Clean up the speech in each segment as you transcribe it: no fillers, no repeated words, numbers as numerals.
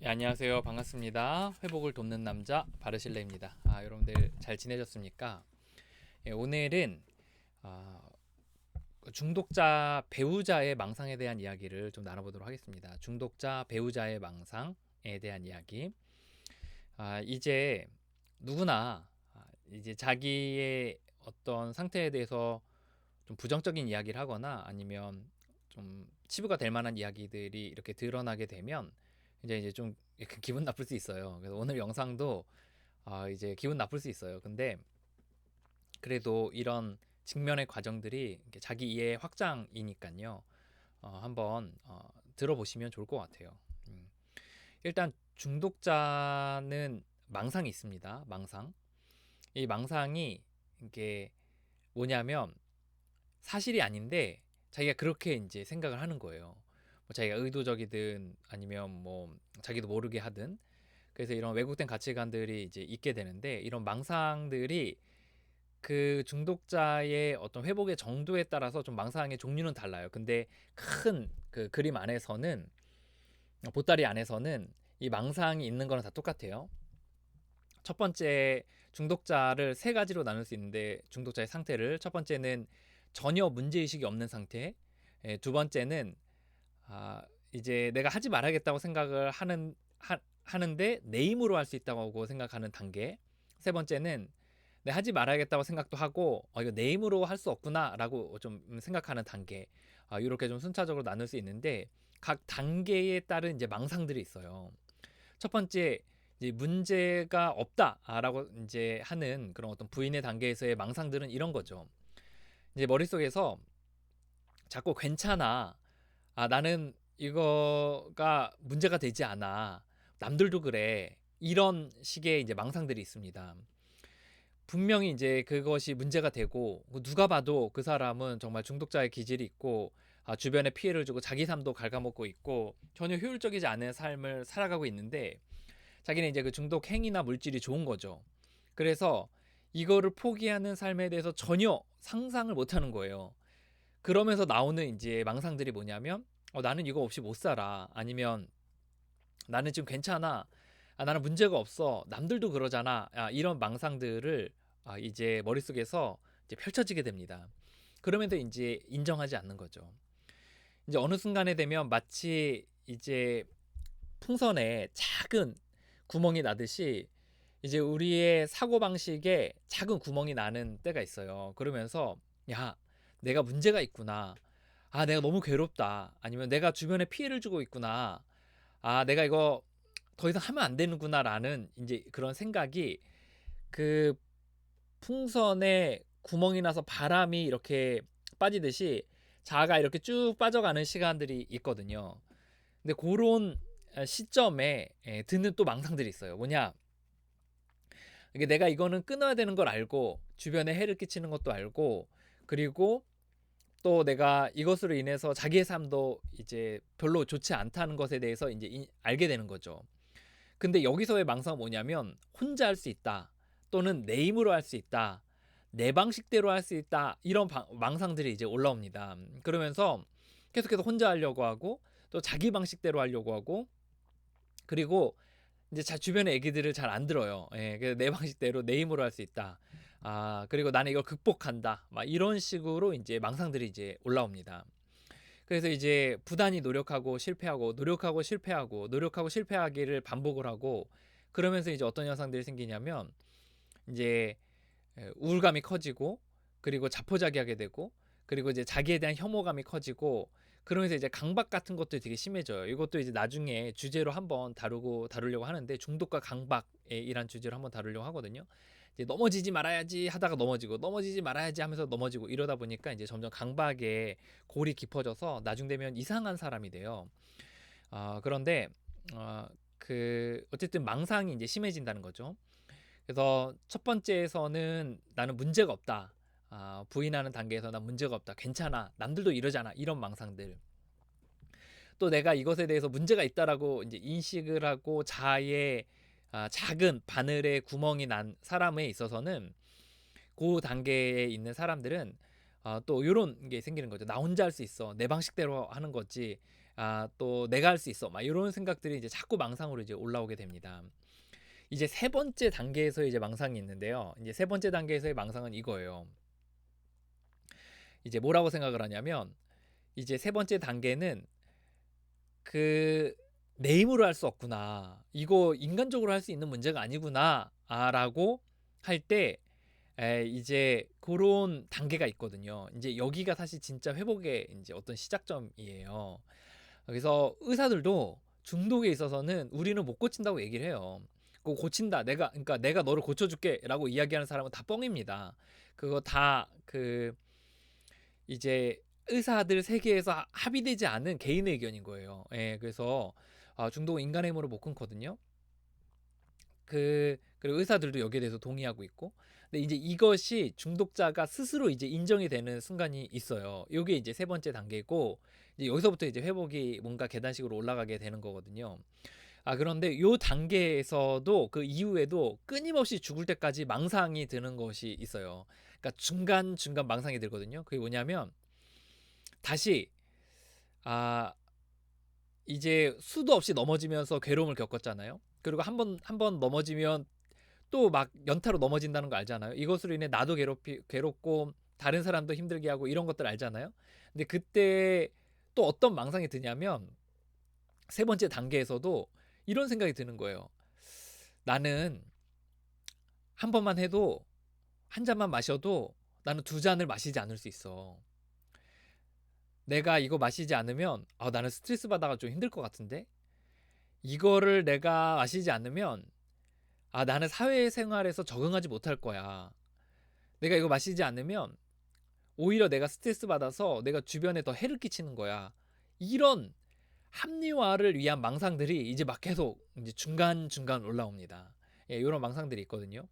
네, 안녕하세요. 반갑습니다. 회복을 돕는 남자 바르실레입니다. 여러분들 잘 지내셨습니까? 오늘은 아, 중독자 배우자의 망상에 대한 이야기를 좀 나눠보도록 하겠습니다. 중독자 배우자의 망상에 대한 이야기. 이제 누구나 이제 자기의 어떤 상태에 대해서 좀 부정적인 이야기를 하거나 아니면 좀 치부가 될 만한 이야기들이 이렇게 드러나게 되면 이제 좀 약간 기분 나쁠 수 있어요. 그래서 오늘 영상도 이제 기분 나쁠 수 있어요. 근데 그래도 이런 직면의 과정들이 이렇게 자기 이해 확장이니까요. 한번 들어보시면 좋을 것 같아요. 음. 일단 중독자는 망상이 있습니다. 망상. 이 망상이 이게 뭐냐면 사실이 아닌데 자기가 그렇게 이제 생각을 하는 거예요. 뭐 자기가 의도적이든 아니면 뭐 자기도 모르게 하든 그래서 이런 왜곡된 가치관들이 이제 있게 되는데 이런 망상들이 그 중독자의 어떤 회복의 정도에 따라서 좀 망상의 종류는 달라요. 근데 큰 그 그림 안에서는 보따리 안에서는 이 망상이 있는 거는 다 똑같아요. 첫 번째 중독자를 세 가지로 나눌 수 있는데 중독자의 상태를 첫 번째는 전혀 문제의식이 없는 상태, 두 번째는 이제 내가 하지 말아야겠다고 생각을 하는데 내 힘으로 할 수 있다고 생각하는 단계, 세 번째는 내가 하지 말아야겠다고 생각도 하고 이거 내 힘으로 할 수 없구나라고 좀 생각하는 단계, 이렇게 좀 순차적으로 나눌 수 있는데 각 단계에 따른 이제 망상들이 있어요. 첫 번째 이제 문제가 없다라고 이제 하는 그런 어떤 부인의 단계에서의 망상들은 이런 거죠. 이제 머릿속에서 자꾸 괜찮아. 나는 이거가 문제가 되지 않아. 남들도 그래. 이런 식의 이제 망상들이 있습니다. 분명히 이제 그것이 문제가 되고 누가 봐도 그 사람은 정말 중독자의 기질이 있고 주변에 피해를 주고 자기 삶도 갉아먹고 있고 전혀 효율적이지 않은 삶을 살아가고 있는데 자기는 이제 그 중독 행위나 물질이 좋은 거죠. 그래서 이거를 포기하는 삶에 대해서 전혀 상상을 못 하는 거예요. 그러면서 나오는 이제 망상들이 뭐냐면 나는 이거 없이 못 살아. 아니면 나는 지금 괜찮아. 나는 문제가 없어. 남들도 그러잖아. 이런 망상들을 이제 머릿속에서 이제 펼쳐지게 됩니다. 그러면서 이제 인정하지 않는 거죠. 이제 어느 순간에 되면 마치 이제 풍선에 작은 구멍이 나듯이 이제 우리의 사고방식에 작은 구멍이 나는 때가 있어요. 그러면서 야, 내가 문제가 있구나. 내가 너무 괴롭다. 아니면 내가 주변에 피해를 주고 있구나. 내가 이거 더 이상 하면 안 되는구나라는 이제 그런 생각이 그 풍선에 구멍이 나서 바람이 이렇게 빠지듯이 자아가 이렇게 쭉 빠져가는 시간들이 있거든요. 근데 그런 시점에 드는 또 망상들이 있어요. 뭐냐? 이게 내가 이거는 끊어야 되는 걸 알고 주변에 해를 끼치는 것도 알고 그리고 또 내가 이것으로 인해서 자기의 삶도 이제 별로 좋지 않다는 것에 대해서 이제 알게 되는 거죠. 근데 여기서의 망상은 뭐냐면 혼자 할 수 있다 또는 내 힘으로 할 수 있다 내 방식대로 할 수 있다 이런 망상들이 이제 올라옵니다. 그러면서 계속해서 혼자 하려고 하고 또 자기 방식대로 하려고 하고 그리고 이제 주변의 얘기들을 잘 안 들어요. 그래서 내 방식대로 내 힘으로 할 수 있다. 그리고 나는 이걸 극복한다. 막 이런 식으로 이제 망상들이 이제 올라옵니다. 그래서 이제 부단히 노력하고 실패하고 노력하고 실패하고 노력하고 실패하기를 반복을 하고 그러면서 이제 어떤 현상들이 생기냐면 이제 우울감이 커지고 그리고 자포자기하게 되고 그리고 이제 자기에 대한 혐오감이 커지고 그러면서 이제 강박 같은 것도 되게 심해져요. 이것도 이제 나중에 주제로 한번 다루려고 하는데 중독과 강박이란 주제로 한번 다루려고 하거든요. 이제 넘어지지 말아야지 하다가 넘어지고 넘어지지 말아야지 하면서 넘어지고 이러다 보니까 이제 점점 강박에 골이 깊어져서 나중 되면 이상한 사람이 돼요. 그런데 그 어쨌든 망상이 이제 심해진다는 거죠. 그래서 첫 번째에서는 나는 문제가 없다. 부인하는 단계에서 난 문제가 없다. 괜찮아. 남들도 이러잖아. 이런 망상들. 또 내가 이것에 대해서 문제가 있다라고 이제 인식을 하고 자아의 작은 바늘에 구멍이 난 사람에 있어서는 그 단계에 있는 사람들은 또 이런 게 생기는 거죠. 나 혼자 할 수 있어. 내 방식대로 하는 거지. 또 내가 할 수 있어. 막 이런 생각들이 이제 자꾸 망상으로 이제 올라오게 됩니다. 이제 세 번째 단계에서 이제 망상이 있는데요. 이제 세 번째 단계에서의 망상은 이거예요. 이제 뭐라고 생각을 하냐면 이제 세 번째 단계는 내 힘으로 할 수 없구나. 이거 인간적으로 할 수 있는 문제가 아니구나. 라고 할 때 이제 그런 단계가 있거든요. 이제 여기가 사실 진짜 회복의 이제 어떤 시작점이에요. 그래서 의사들도 중독에 있어서는 우리는 못 고친다고 얘기를 해요. 그거 고친다. 그러니까 내가 너를 고쳐줄게라고 이야기하는 사람은 다 뻥입니다. 그거 다 이제 의사들 세계에서 합의되지 않은 개인의 의견인 거예요. 예, 그래서 중독은 인간의 힘으로 못 끊거든요. 그리고 의사들도 여기에 대해서 동의하고 있고. 근데 이제 이것이 중독자가 스스로 이제 인정이 되는 순간이 있어요. 이게 이제 세 번째 단계고, 이제 여기서부터 이제 회복이 뭔가 계단식으로 올라가게 되는 거거든요. 그런데 요 단계에서도 그 이후에도 끊임없이 죽을 때까지 망상이 드는 것이 있어요. 그러니까 중간중간 망상이 들거든요. 그게 뭐냐면 다시 아 이제 수도 없이 넘어지면서 괴로움을 겪었잖아요. 그리고 한 번 넘어지면 또 막 연타로 넘어진다는 거 알잖아요. 이것으로 인해 나도 괴롭고 다른 사람도 힘들게 하고 이런 것들 알잖아요. 근데 그때 또 어떤 망상이 드냐면 세 번째 단계에서도 이런 생각이 드는 거예요. 나는 한 번만 해도 한 잔만 마셔도 나는 두 잔을 마시지 않을 수 있어. 내가 이거 마시지 않으면 나는 스트레스 받아가 좀 힘들 것 같은데 이거를 내가 마시지 않으면 나는 사회생활에서 적응하지 못할 거야. 내가 이거 마시지 않으면 오히려 내가 스트레스 받아서 내가 주변에 더 해를 끼치는 거야. 이런 합리화를 위한 망상들이 이제 막 계속 이제 중간중간 올라옵니다. 예, 이런 망상들이 있거든요.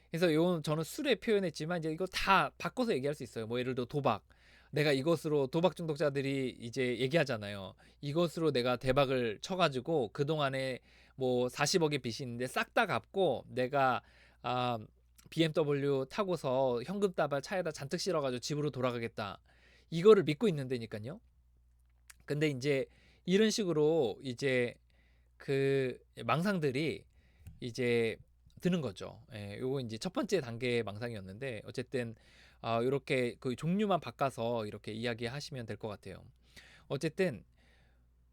그래서 요 저는 술에 표현했지만 이제 이거 다 바꿔서 얘기할 수 있어요. 뭐 예를 들어 도박. 내가 이것으로 도박 중독자들이 이제 얘기하잖아요. 이것으로 내가 대박을 쳐가지고 그동안에 뭐 40억의 빚이 있는데 싹 다 갚고 내가 아, BMW 타고서 현금 다발 차에다 잔뜩 실어가지고 집으로 돌아가겠다. 이거를 믿고 있는데니까요. 근데 이제 이런 식으로 이제 그 망상들이 이제 드는 거죠. 예, 요거 이제 첫 번째 단계의 망상이었는데 어쨌든 이렇게 그 종류만 바꿔서 이렇게 이야기하시면 될 것 같아요. 어쨌든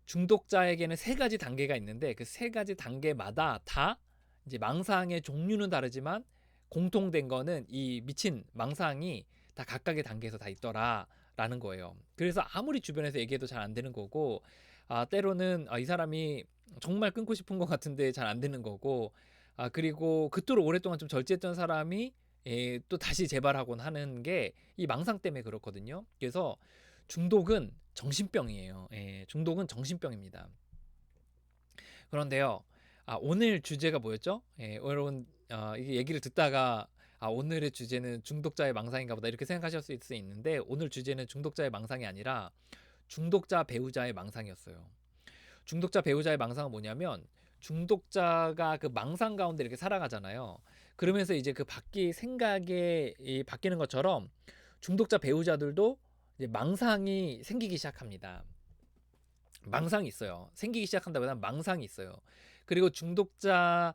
중독자에게는 세 가지 단계가 있는데 그 세 가지 단계마다 다 이제 망상의 종류는 다르지만 공통된 거는 이 미친 망상이 다 각각의 단계에서 다 있더라라는 거예요. 그래서 아무리 주변에서 얘기해도 잘 안 되는 거고 때로는 이 사람이 정말 끊고 싶은 것 같은데 잘 안 되는 거고 그리고 그토록 오랫동안 좀 절제했던 사람이 또 다시 재발하곤 하는 게 이 망상 때문에 그렇거든요. 그래서 중독은 정신병이에요. 예, 중독은 정신병입니다. 그런데요, 오늘 주제가 뭐였죠? 예, 여러분 이게 얘기를 듣다가 오늘의 주제는 중독자의 망상인가 보다 이렇게 생각하실 수 있는데 오늘 주제는 중독자의 망상이 아니라 중독자 배우자의 망상이었어요. 중독자 배우자의 망상은 뭐냐면 중독자가 그 망상 가운데 이렇게 살아가잖아요. 그러면서 이제 그 생각이 바뀌는 것처럼 중독자 배우자들도 이제 망상이 생기기 시작합니다. 망상이 있어요. 생기기 시작한다보다 망상이 있어요. 그리고 중독자가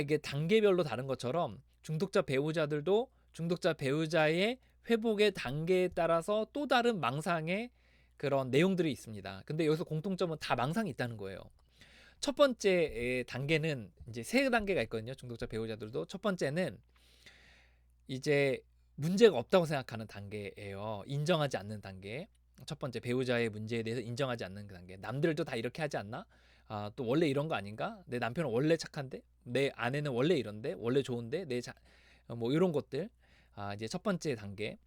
이게 단계별로 다른 것처럼 중독자 배우자들도 중독자 배우자의 회복의 단계에 따라서 또 다른 망상의 그런 내용들이 있습니다. 근데 여기서 공통점은 다 망상이 있다는 거예요. 첫 번째 단계는 이제 세 단계가 있거든요. 중독자 배우자들도 첫 번째는 이제 문제가 없다고 생각하는 단계예요. 인정하지 않는 단계. 첫 번째 배우자의 문제에 대해서 인정하지 않는 그 단계. 남들도 다 이렇게 하지 않나? 또 원래 이런 거 아닌가? 내 남편은 원래 착한데? 내 아내는 원래 이런데? 원래 좋은데? 뭐 이런 것들. 이제 첫 번째 단계.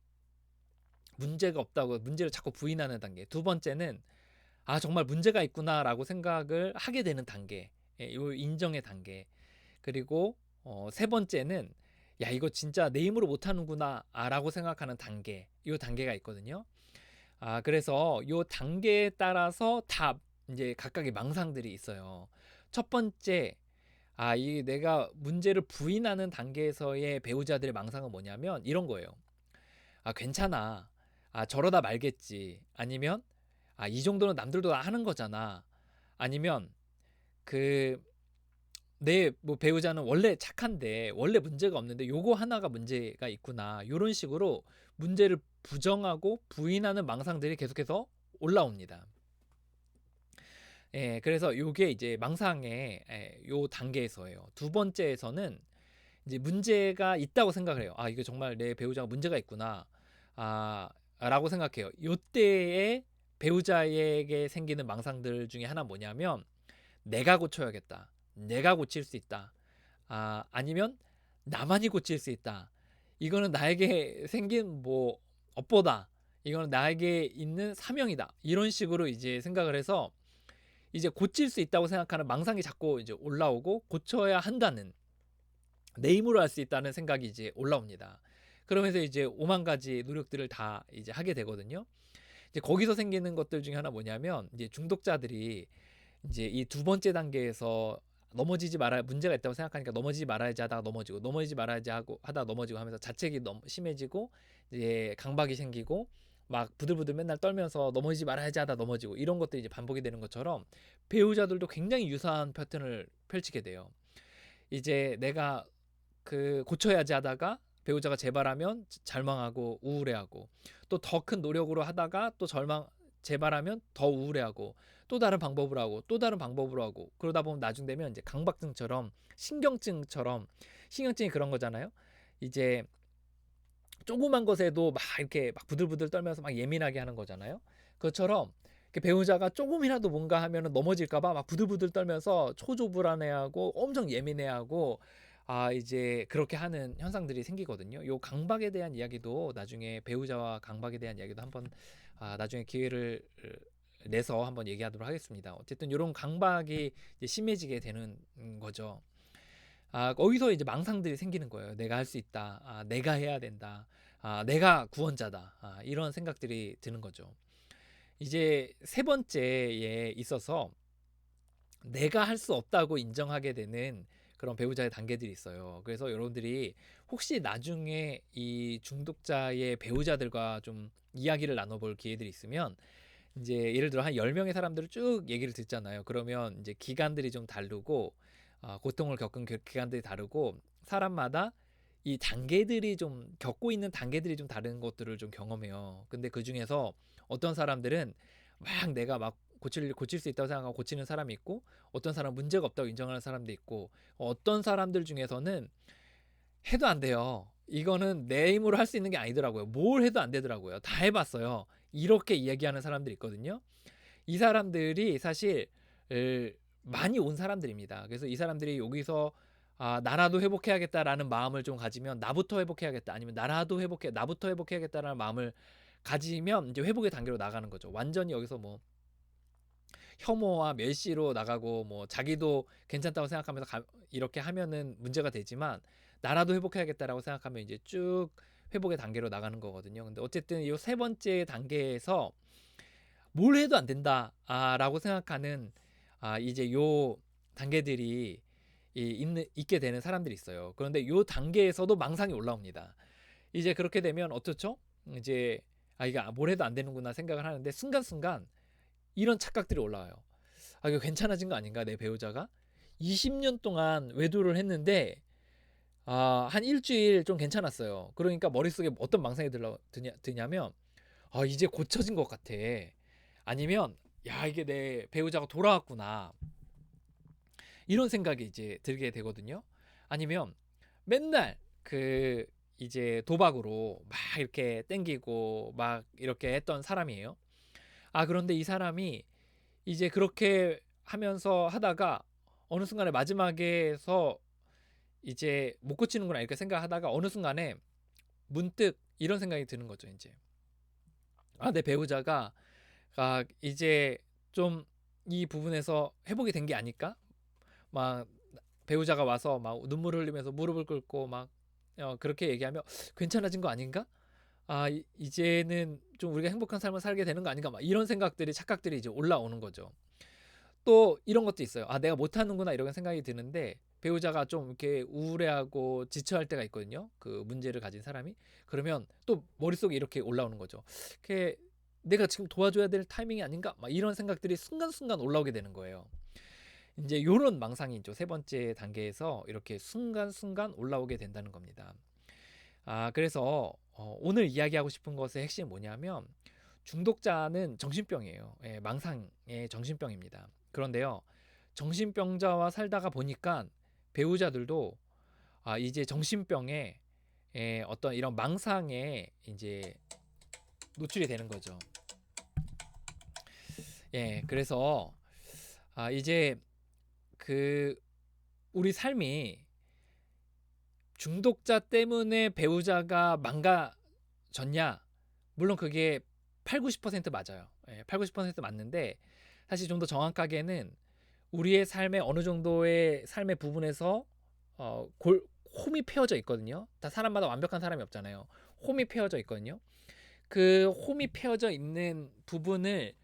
문제가 없다고 문제를 자꾸 부인하는 단계. 두 번째는 정말 문제가 있구나라고 생각을 하게 되는 단계. 요 인정의 단계. 그리고 세 번째는 야 이거 진짜 내 힘으로 못하는구나 라고 생각하는 단계. 요 단계가 있거든요. 그래서 요 단계에 따라서 다 이제 각각의 망상들이 있어요. 첫 번째 이 내가 문제를 부인하는 단계에서의 배우자들의 망상은 뭐냐면 이런 거예요. 괜찮아. 저러다 말겠지. 아니면 이 정도는 남들도 다 하는 거잖아. 아니면 그 내 뭐 배우자는 원래 착한데 원래 문제가 없는데 요거 하나가 문제가 있구나. 요런 식으로 문제를 부정하고 부인하는 망상들이 계속해서 올라옵니다. 예, 그래서 요게 이제 망상의 요 단계에서예요. 두 번째에서는 이제 문제가 있다고 생각을 해요. 이거 정말 내 배우자가 문제가 있구나. 라고 생각해요. 요때에 배우자에게 생기는 망상들 중에 하나 뭐냐면 내가 고쳐야겠다. 내가 고칠 수 있다. 아니면 나만이 고칠 수 있다. 이거는 나에게 생긴 뭐 업보다. 이거는 나에게 있는 사명이다. 이런 식으로 이제 생각을 해서 이제 고칠 수 있다고 생각하는 망상이 자꾸 이제 올라오고 고쳐야 한다는 내 힘으로 할 수 있다는 생각이 이제 올라옵니다. 그러면서 이제 오만 가지 노력들을 다 이제 하게 되거든요. 이제 거기서 생기는 것들 중에 하나 뭐냐면 이제 중독자들이 이제 이 두 번째 단계에서 넘어지지 말아야 문제가 있다고 생각하니까 넘어지지 말아야지 하다가 넘어지고 넘어지지 말아야지 하고 하다가 넘어지고 하면서 자책이 너무 심해지고 이제 강박이 생기고 막 부들부들 맨날 떨면서 넘어지지 말아야지 하다 넘어지고 이런 것들이 이제 반복이 되는 것처럼 배우자들도 굉장히 유사한 패턴을 펼치게 돼요. 이제 내가 그 고쳐야지 하다가 배우자가 재발하면 절망하고 우울해하고 또 더 큰 노력으로 하다가 또 재발하면 더 우울해하고 또 다른 방법으로 하고 또 다른 방법으로 하고 그러다 보면 나중 되면 이제 강박증처럼 신경증이 그런 거잖아요. 이제 조그만 것에도 막 이렇게 막 부들부들 떨면서 막 예민하게 하는 거잖아요. 그것처럼 배우자가 조금이라도 뭔가 하면은 넘어질까봐 막 부들부들 떨면서 초조불안해하고 엄청 예민해하고 이제 그렇게 하는 현상들이 생기거든요. 요 강박에 대한 이야기도 나중에 배우자와 강박에 대한 이야기도 한번 나중에 기회를 내서 한번 얘기하도록 하겠습니다. 어쨌든 이런 강박이 이제 심해지게 되는 거죠. 거기서 이제 망상들이 생기는 거예요. 내가 할 수 있다. 내가 해야 된다. 내가 구원자다. 이런 생각들이 드는 거죠. 이제 세 번째에 있어서 내가 할 수 없다고 인정하게 되는 그런 배우자의 단계들이 있어요. 그래서 여러분들이 혹시 나중에 이 중독자의 배우자들과 좀 이야기를 나눠볼 기회들이 있으면 이제 예를 들어 한 10명의 사람들을 쭉 얘기를 듣잖아요. 그러면 이제 기간들이 좀 다르고 고통을 겪은 기간들이 다르고 사람마다 이 단계들이 좀 겪고 있는 단계들이 좀 다른 것들을 좀 경험해요. 근데 그 중에서 어떤 사람들은 막 내가 막 고칠 수 있다고 생각하고 고치는 사람이 있고 어떤 사람 문제가 없다고 인정하는 사람도 있고 어떤 사람들 중에서는 해도 안 돼요. 이거는 내 힘으로 할 수 있는 게 아니더라고요. 뭘 해도 안 되더라고요. 다 해봤어요. 이렇게 이야기하는 사람들이 있거든요. 이 사람들이 사실 많이 온 사람들입니다. 그래서 이 사람들이 여기서 나라도 회복해야겠다라는 마음을 좀 가지면 나부터 회복해야겠다 아니면 나부터 회복해야겠다라는 마음을 가지면 이제 회복의 단계로 나가는 거죠. 완전히 여기서 뭐 혐오와 멸시로 나가고 뭐 자기도 괜찮다고 생각하면서 이렇게 하면은 문제가 되지만 나라도 회복해야겠다라고 생각하면 이제 쭉 회복의 단계로 나가는 거거든요. 근데 어쨌든 이 세 번째 단계에서 뭘 해도 안 된다라고 생각하는 이제 요 단계들이 있게 되는 사람들이 있어요. 그런데 요 단계에서도 망상이 올라옵니다. 이제 그렇게 되면 어떻죠? 이제 이거 뭘 해도 안 되는구나 생각을 하는데 순간순간 이런 착각들이 올라와요. 이거 괜찮아진 거 아닌가 내 배우자가 20년 동안 외도를 했는데 한 일주일 좀 괜찮았어요. 그러니까 머릿속에 어떤 망상이 드냐면 이제 고쳐진 것 같아. 아니면 야 이게 내 배우자가 돌아왔구나. 이런 생각이 이제 들게 되거든요. 아니면 맨날 그 이제 도박으로 막 이렇게 땡기고 막 이렇게 했던 사람이에요. 그런데 이 사람이 이제 그렇게 하면서 하다가 어느 순간에 마지막에서 이제 못 고치는구나 이렇게 생각하다가 어느 순간에 문득 이런 생각이 드는 거죠. 이제 내 배우자가 이제 좀 이 부분에서 회복이 된 게 아닐까? 막 배우자가 와서 막 눈물을 흘리면서 무릎을 꿇고 막 그렇게 얘기하면 괜찮아진 거 아닌가? 이제는 좀 우리가 행복한 삶을 살게 되는 거 아닌가? 막 이런 착각들이 이제 올라오는 거죠. 또 이런 것도 있어요. 내가 못하는구나 이런 생각이 드는데 배우자가 좀 이렇게 우울해하고 지쳐할 때가 있거든요. 그 문제를 가진 사람이. 그러면 또 머릿속에 이렇게 올라오는 거죠. 이렇게 내가 지금 도와줘야 될 타이밍이 아닌가? 막 이런 생각들이 순간순간 올라오게 되는 거예요. 이제 요런 망상이 있죠. 세 번째 단계에서 이렇게 순간순간 올라오게 된다는 겁니다. 그래서 오늘 이야기하고 싶은 것의 핵심이 뭐냐면 중독자는 정신병이에요. 예, 망상의 정신병입니다. 그런데요, 정신병자와 살다가 보니까 배우자들도 이제 정신병에 어떤 이런 망상에 이제 노출이 되는 거죠. 예, 그래서 이제 그 우리 삶이 중독자 때문에 배우자가 망가졌냐? 물론 그게 8, 90% 맞아요. 예, 8, 90% 맞는데 사실 좀 더 정확하게는 우리의 삶의 어느 정도의 삶의 부분에서 홈이 패어져 있거든요. 다 사람마다 완벽한 사람이 없잖아요. 홈이 패어져 있거든요. 그 홈이 패어져 있는 부분을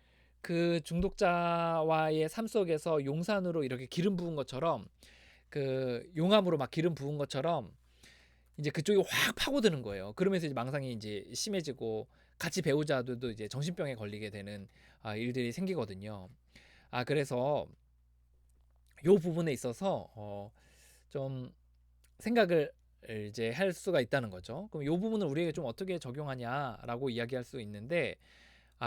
그 중독자와의 삶 속에서 용산으로 이렇게 기름 부은 것처럼, 그 용암으로 막 기름 부은 것처럼 이제 그쪽이 확 파고드는 거예요. 그러면서 이제 망상이 이제 심해지고 같이 배우자들도 이제 정신병에 걸리게 되는 일들이 생기거든요. 그래서 요 부분에 있어서 좀 생각을 이제 할 수가 있다는 거죠. 그럼 요 부분을 우리에게 좀 어떻게 적용하냐라고 이야기할 수 있는데,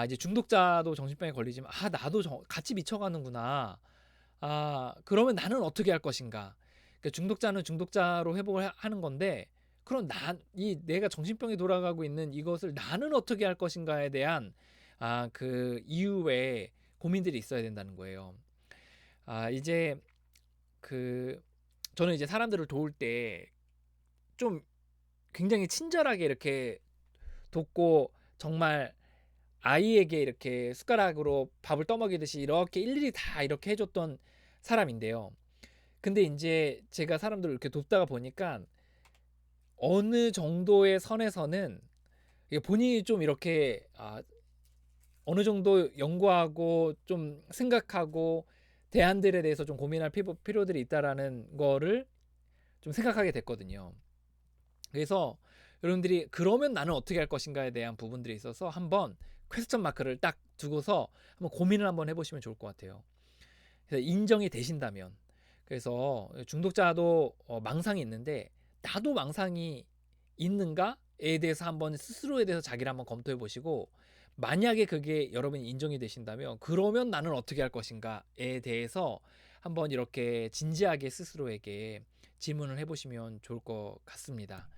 이제 중독자도 정신병에 걸리지만 나도 같이 미쳐가는구나. 그러면 나는 어떻게 할 것인가? 그러니까 중독자는 중독자로 회복을 하는 건데, 그럼 내가 정신병이 돌아가고 있는 이것을 나는 어떻게 할 것인가에 대한 그 이후에 고민들이 있어야 된다는 거예요. 이제 그 저는 이제 사람들을 도울 때 좀 굉장히 친절하게 이렇게 돕고, 정말 아이에게 이렇게 숟가락으로 밥을 떠먹이듯이 이렇게 일일이 다 이렇게 해줬던 사람인데요. 근데 이제 제가 사람들을 이렇게 돕다가 보니까 어느 정도의 선에서는 본인이 좀 이렇게 어느 정도 연구하고 좀 생각하고 대안들에 대해서 좀 고민할 필요들이 있다라는 거를 좀 생각하게 됐거든요. 그래서 여러분들이 그러면 나는 어떻게 할 것인가에 대한 부분들이 있어서 한번 퀘스천 마크를 딱 두고서 한번 고민을 한번 해보시면 좋을 것 같아요. 그래서 인정이 되신다면, 그래서 중독자도 망상이 있는데 나도 망상이 있는가에 대해서 한번 스스로에 대해서 자기를 한번 검토해 보시고, 만약에 그게 여러분이 인정이 되신다면 그러면 나는 어떻게 할 것인가에 대해서 한번 이렇게 진지하게 스스로에게 질문을 해보시면 좋을 것 같습니다.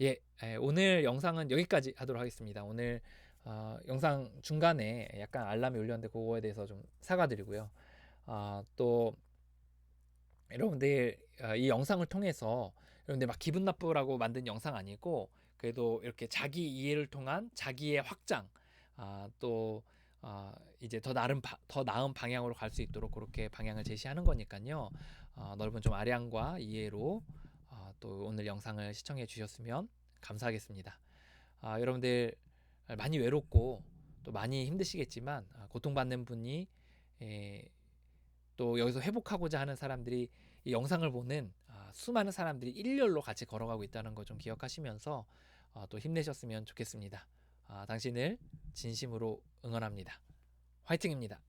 예, 오늘 영상은 여기까지 하도록 하겠습니다. 오늘 영상 중간에 약간 알람이 울렸는데 그거에 대해서 좀 사과드리고요. 또 여러분들 이 영상을 통해서 여러분들 막 기분 나쁘라고 만든 영상 아니고, 그래도 이렇게 자기 이해를 통한 자기의 확장, 또 이제 더 나은 방향으로 갈 수 있도록 그렇게 방향을 제시하는 거니까요. 넓은 좀 아량과 이해로 또 오늘 영상을 시청해 주셨으면 감사하겠습니다. 여러분들 많이 외롭고 또 많이 힘드시겠지만, 고통받는 분이 또 여기서 회복하고자 하는 사람들이 이 영상을 보는 수많은 사람들이 일렬로 같이 걸어가고 있다는 거 좀 기억하시면서 또 힘내셨으면 좋겠습니다. 당신을 진심으로 응원합니다. 화이팅입니다.